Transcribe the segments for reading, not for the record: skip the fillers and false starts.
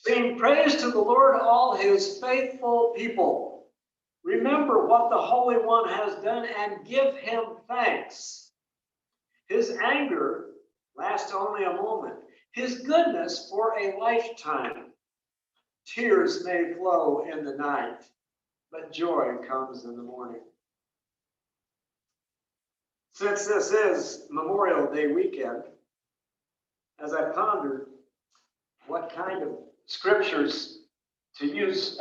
Sing praise to the Lord, all his faithful people. Remember what the Holy One has done and give him thanks. His anger lasts only a moment, his goodness for a lifetime. Tears may flow in the night, but joy comes in the morning. Since this is Memorial Day weekend, as I pondered what kind of scriptures to use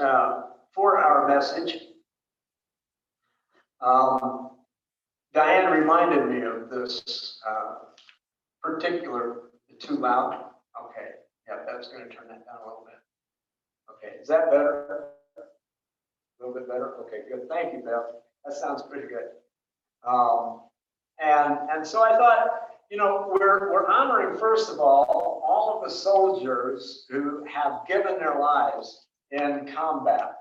for our message, Diane reminded me of this particular, too loud? Okay, yeah, that's going to turn that down a little bit. Okay, is that better? A little bit better? Okay, good. Thank you, Beth. That sounds pretty good. And so I thought, you know, we're honoring, first of all of the soldiers who have given their lives in combat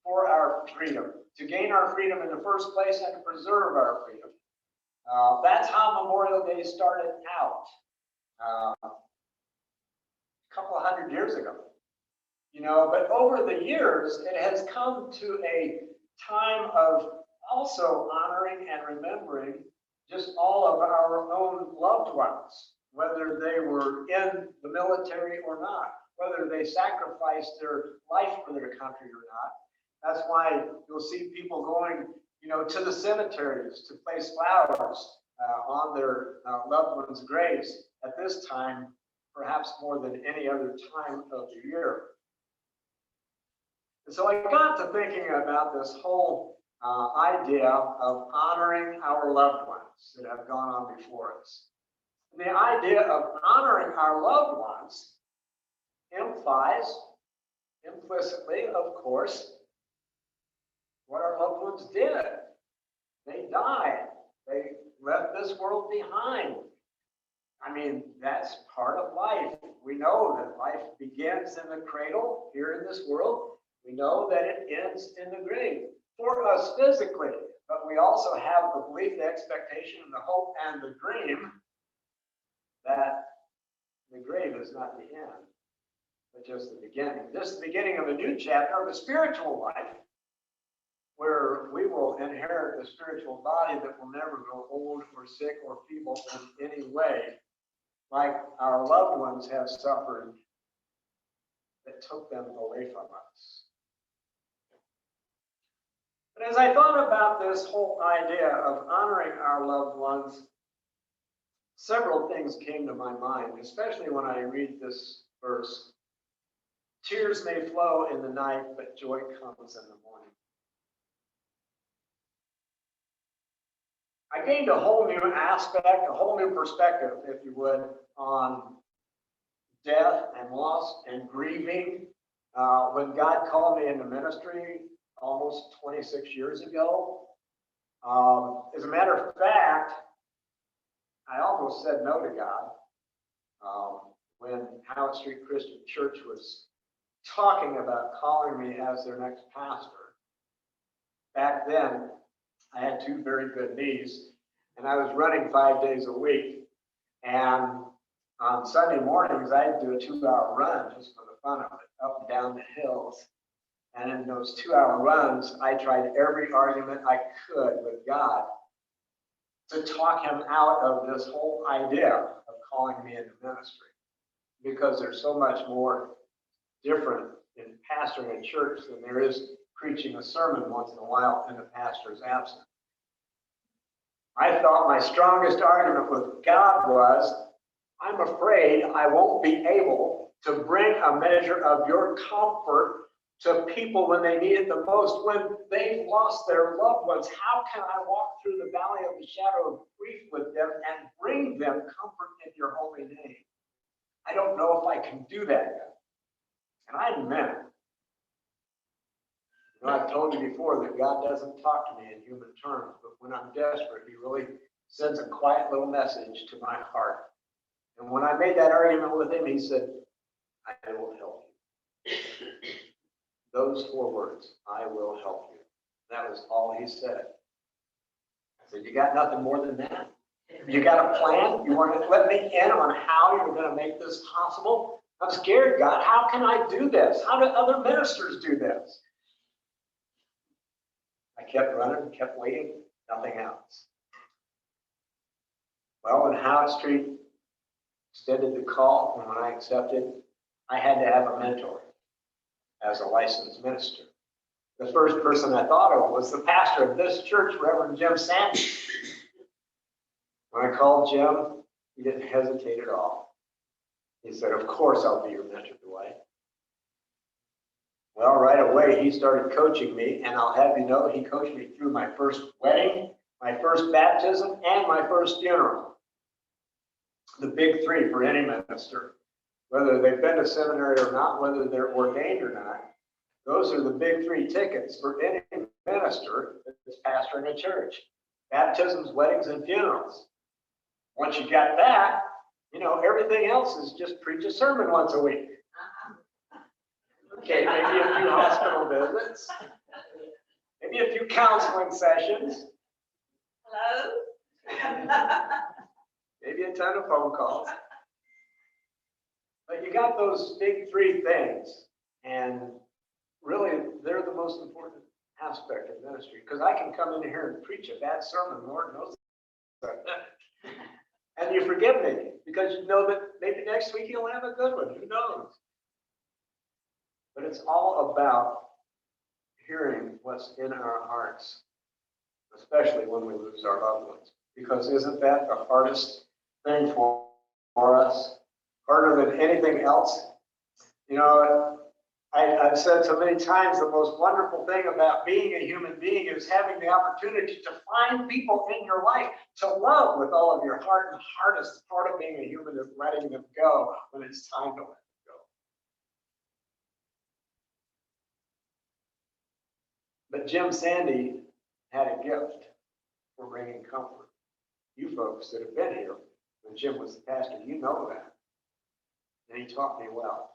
for our freedom, to gain our freedom in the first place and to preserve our freedom. That's how Memorial Day started out a couple of hundred years ago. You know, but over the years, it has come to a time of also honoring and remembering just all of our own loved ones, whether they were in the military or not, whether they sacrificed their life for their country or not. That's why you'll see people going, you know, to the cemeteries to place flowers on their loved ones' graves at this time, perhaps more than any other time of the year. And so I got to thinking about this whole idea of honoring our loved ones that have gone on before us. And the idea of honoring our loved ones implies, implicitly, of course, what our loved ones did. They died. They left this world behind. I mean, that's part of life. We know that life begins in the cradle here in this world. We know that it ends in the grave for us physically, but we also have the belief, the expectation, and the hope and the dream that the grave is not the end, but just the beginning. This is the beginning of a new chapter of a spiritual life where we will inherit a spiritual body that will never grow old or sick or feeble in any way, like our loved ones have suffered that took them away from us. But as I thought about this whole idea of honoring our loved ones, several things came to my mind, especially when I read this verse. Tears may flow in the night, but joy comes in the morning. I gained a whole new aspect, a whole new perspective, if you would, on death and loss and grieving. When God called me into ministry almost 26 years ago, as a matter of fact, I almost said no to God when Howard Street Christian Church was talking about calling me as their next pastor. Back then, I had two very good knees, and I was running 5 days a week. And on Sunday mornings, I'd do a 2-hour run just for the fun of it, up and down the hills. And in those 2-hour runs, I tried every argument I could with God to talk him out of this whole idea of calling me into ministry. Because there's so much more different in pastoring a church than there is preaching a sermon once in a while in the pastor's absence. I thought my strongest argument with God was, I'm afraid I won't be able to bring a measure of your comfort to people when they need it the most, when they've lost their loved ones. How can I walk through the valley of the shadow of grief with them and bring them comfort in your holy name? I don't know if I can do that yet. And I meant it. You know, I've told you before that God doesn't talk to me in human terms, but when I'm desperate, he really sends a quiet little message to my heart. And when I made that argument with him, he said, I will help you. Those 4 words, I will help you. That was all he said. I said, you got nothing more than that? You got a plan? You want to let me in on how you're going to make this possible? I'm scared, God. How can I do this? How do other ministers do this? I kept running, kept waiting, nothing else. Well, when Howard Street extended the call, and when I accepted, I had to have a mentor as a licensed minister. The first person I thought of was the pastor of this church, Reverend Jim Sandy. When I called Jim, he didn't hesitate at all. He said, "Of course I'll be your mentor, Dwight." Well, right away, he started coaching me, and I'll have you know, he coached me through my first wedding, my first baptism, and my first funeral. The big three for any minister, whether they've been to seminary or not, whether they're ordained or not. Those are the big three tickets for any minister that's pastoring a church: baptisms, weddings, and funerals. Once you got that, you know, everything else is just preach a sermon once a week. Okay, maybe a few hospital visits, maybe a few counseling sessions. Hello? Maybe a ton of phone calls. But you got those big three things, and really, they're the most important aspect of ministry, because I can come in here and preach a bad sermon, Lord knows. And you forgive me, because you know that maybe next week you'll have a good one, who knows? But it's all about hearing what's in our hearts, especially when we lose our loved ones, because isn't that the hardest thing for us? Harder than anything else? You know, I've said so many times, the most wonderful thing about being a human being is having the opportunity to find people in your life to love with all of your heart. And the hardest part of being a human is letting them go when it's time to let them go. But Jim Sandy had a gift for bringing comfort. You folks that have been here when Jim was the pastor, you know that. And he taught me well.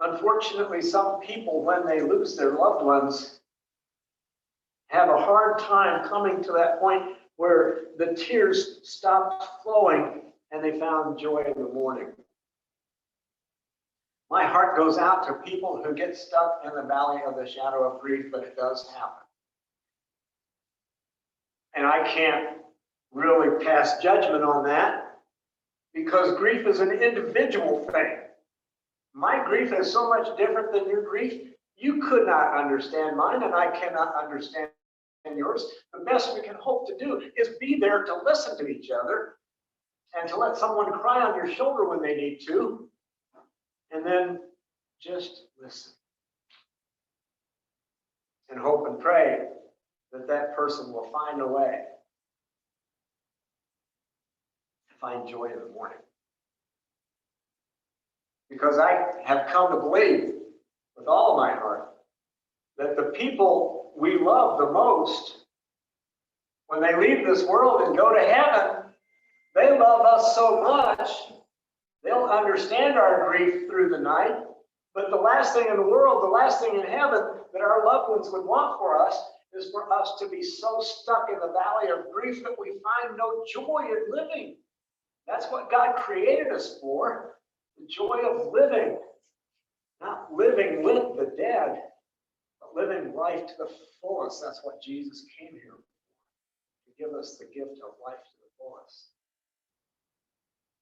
Unfortunately, some people, when they lose their loved ones, have a hard time coming to that point where the tears stopped flowing and they found joy in the morning. My heart goes out to people who get stuck in the valley of the shadow of grief, but it does happen. And I can't really pass judgment on that, because grief is an individual thing. My grief is so much different than your grief. You could not understand mine, and I cannot understand yours. The best we can hope to do is be there to listen to each other and to let someone cry on your shoulder when they need to, and then just listen and hope and pray that that person will find a way to find joy in the morning. Because I have come to believe with all of my heart that the people we love the most, when they leave this world and go to heaven, they love us so much, they'll understand our grief through the night. But the last thing in the world, the last thing in heaven that our loved ones would want for us is for us to be so stuck in the valley of grief that we find no joy in living. That's what God created us for. The joy of living, not living with the dead, but living life to the fullest. That's what Jesus came here for, to give us the gift of life to the fullest.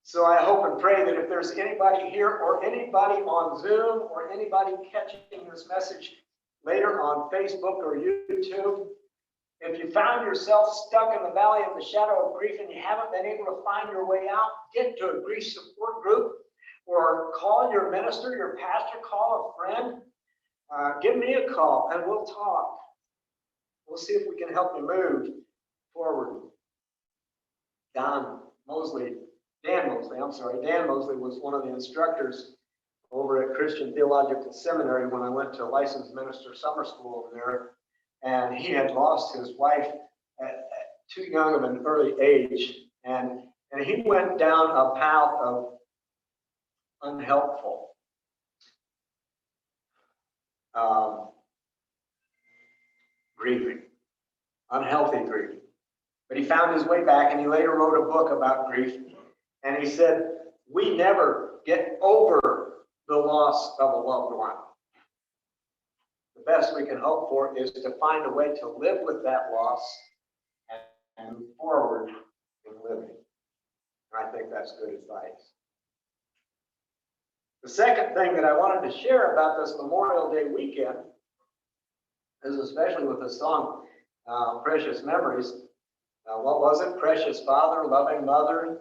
So I hope and pray that if there's anybody here or anybody on Zoom or anybody catching this message later on Facebook or YouTube, if you found yourself stuck in the valley of the shadow of grief and you haven't been able to find your way out, get to a grief support group, or call your minister, your pastor, call a friend. Give me a call and we'll talk. We'll see if we can help you move forward. Dan Mosley was one of the instructors over at Christian Theological Seminary when I went to licensed minister summer school over there. And he had lost his wife at too young of an early age. And he went down a path of unhelpful grieving, unhealthy grieving. But he found his way back, and he later wrote a book about grief. And he said, we never get over the loss of a loved one. The best we can hope for is to find a way to live with that loss and move forward in living. And I think that's good advice. The second thing that I wanted to share about this Memorial Day weekend is, especially with the song, Precious Memories. What was it? Precious Father, Loving Mother.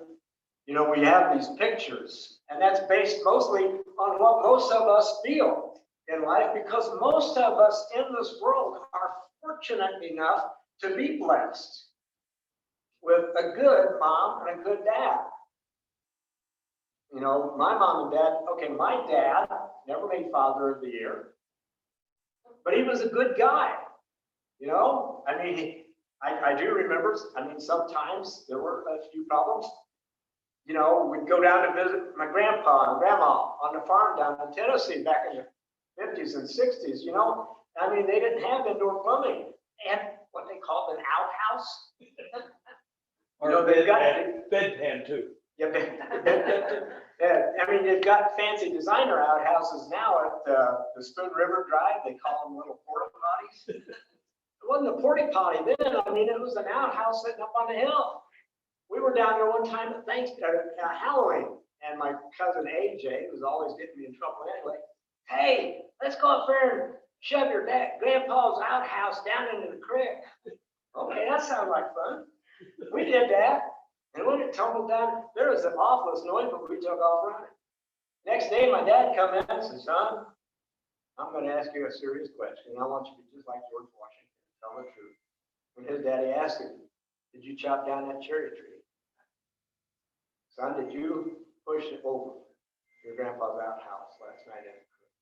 You know, we have these pictures, and that's based mostly on what most of us feel in life, because most of us in this world are fortunate enough to be blessed with a good mom and a good dad. You know, my mom and dad, okay, my dad never made Father of the Year, but he was a good guy. You know, I mean, I do remember, I mean, sometimes there were a few problems. You know, we'd go down to visit my grandpa and grandma on the farm down in Tennessee back in the 50s and 60s, you know. I mean, they didn't have indoor plumbing. They had what they called an outhouse. Or you know, they've got bedpan too. Yeah, bedpan too. Yeah, I mean, they've got fancy designer outhouses now at the Spoon River Drive. They call them little porta potties. It wasn't a porta potty then. I mean, it was an outhouse sitting up on the hill. We were down there one time at Halloween, and my cousin AJ, who was always getting me in trouble anyway, hey, let's go up there and shove your grandpa's outhouse down into the creek. Okay, that sounds like fun. We did that, and when it tumbled down, there was an awful noise, but we took off running. Next day, my dad come in and said, son, I'm going to ask you a serious question. I want you to be just like George Washington, tell the truth. When his daddy asked him, did you chop down that cherry tree? Son, did you push it over your grandpa's outhouse last night in the creek?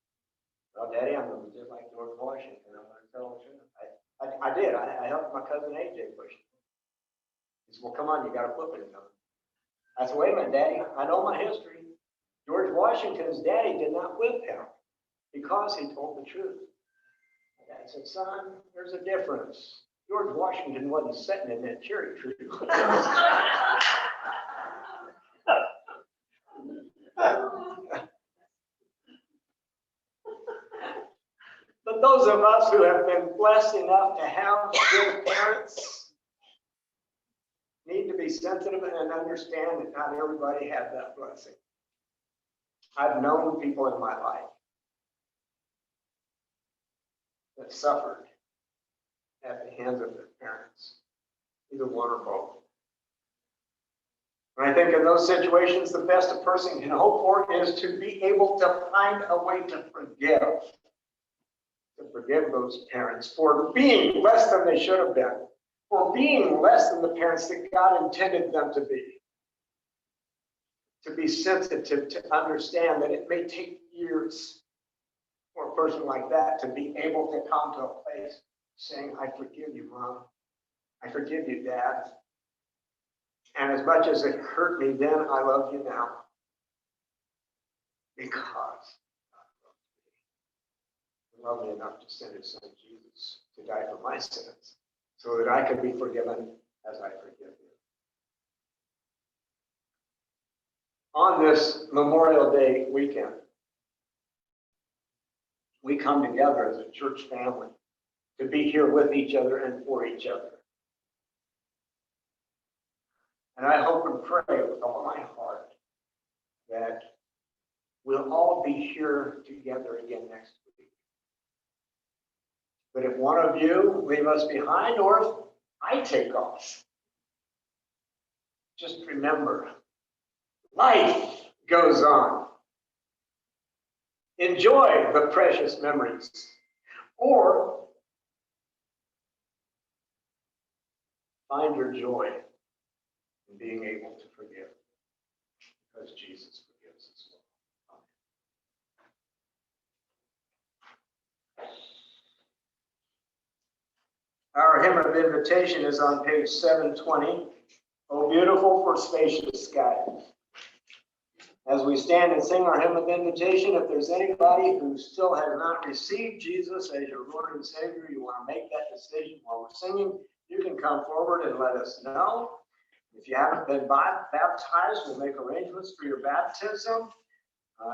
Well, Daddy, I'm going to be just like George Washington. I'm going to tell the truth. I did. I helped my cousin AJ push it. He said, well, come on, you got to flip it. I said, wait a minute, Daddy. I know my history. George Washington's daddy did not whip him because he told the truth. My dad said, son, there's a difference. George Washington wasn't sitting in that cherry tree. But those of us who have been blessed enough to have good parents need to be sensitive and understand that not everybody had that blessing. I've known people in my life that suffered at the hands of their parents, either one or both. And I think in those situations, the best a person can hope for is to be able to find a way to forgive those parents for being less than they should have been, for being less than the parents that God intended them to be sensitive to understand that it may take years for a person like that to be able to come to a place saying, I forgive you, Mom. I forgive you, Dad. And as much as it hurt me then, I love you now. Because He loved me enough to send His Son Jesus to die for my sins so that I could be forgiven as I forgive you. On this Memorial Day weekend, we come together as a church family to be here with each other and for each other. And I hope and pray with all my heart that we'll all be here together again next week. But if one of you leave us behind, or if I take off, just remember, life goes on. Enjoy the precious memories. Or find your joy in being able to forgive, because Jesus forgives as well. Our hymn of invitation is on page 720. Oh, beautiful for spacious skies. As we stand and sing our hymn of invitation, if there's anybody who still has not received Jesus as your Lord and Savior, you want to make that decision while we're singing, you can come forward and let us know. If you haven't been baptized, we'll make arrangements for your baptism.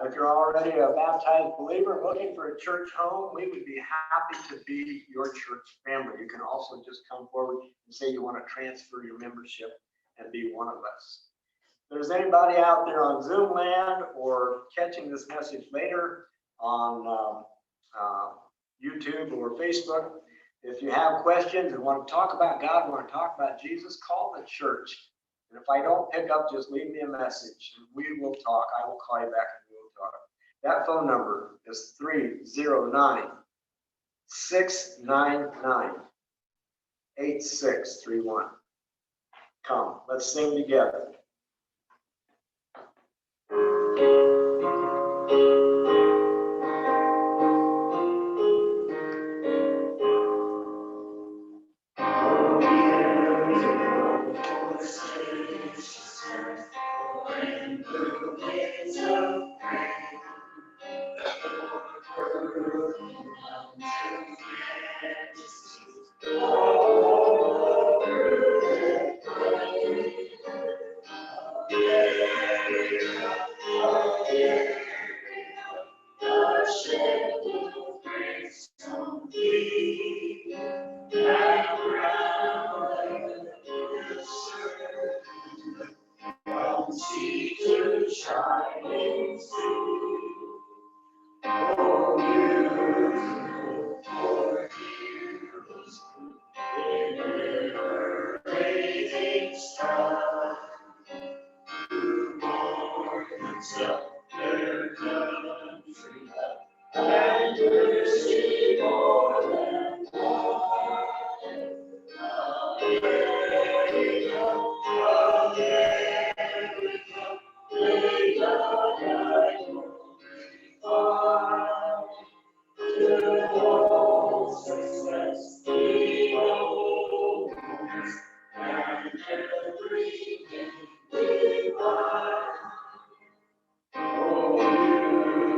If you're already a baptized believer looking for a church home, we would be happy to be your church family. You can also just come forward and say you want to transfer your membership and be one of us. If there's anybody out there on Zoom land or catching this message later on YouTube or Facebook, if you have questions and want to talk about God, want to talk about Jesus, call the church. And if I don't pick up, just leave me a message. We will talk. I will call you back and we will talk. That phone number is 309-699-8631. Come, let's sing together.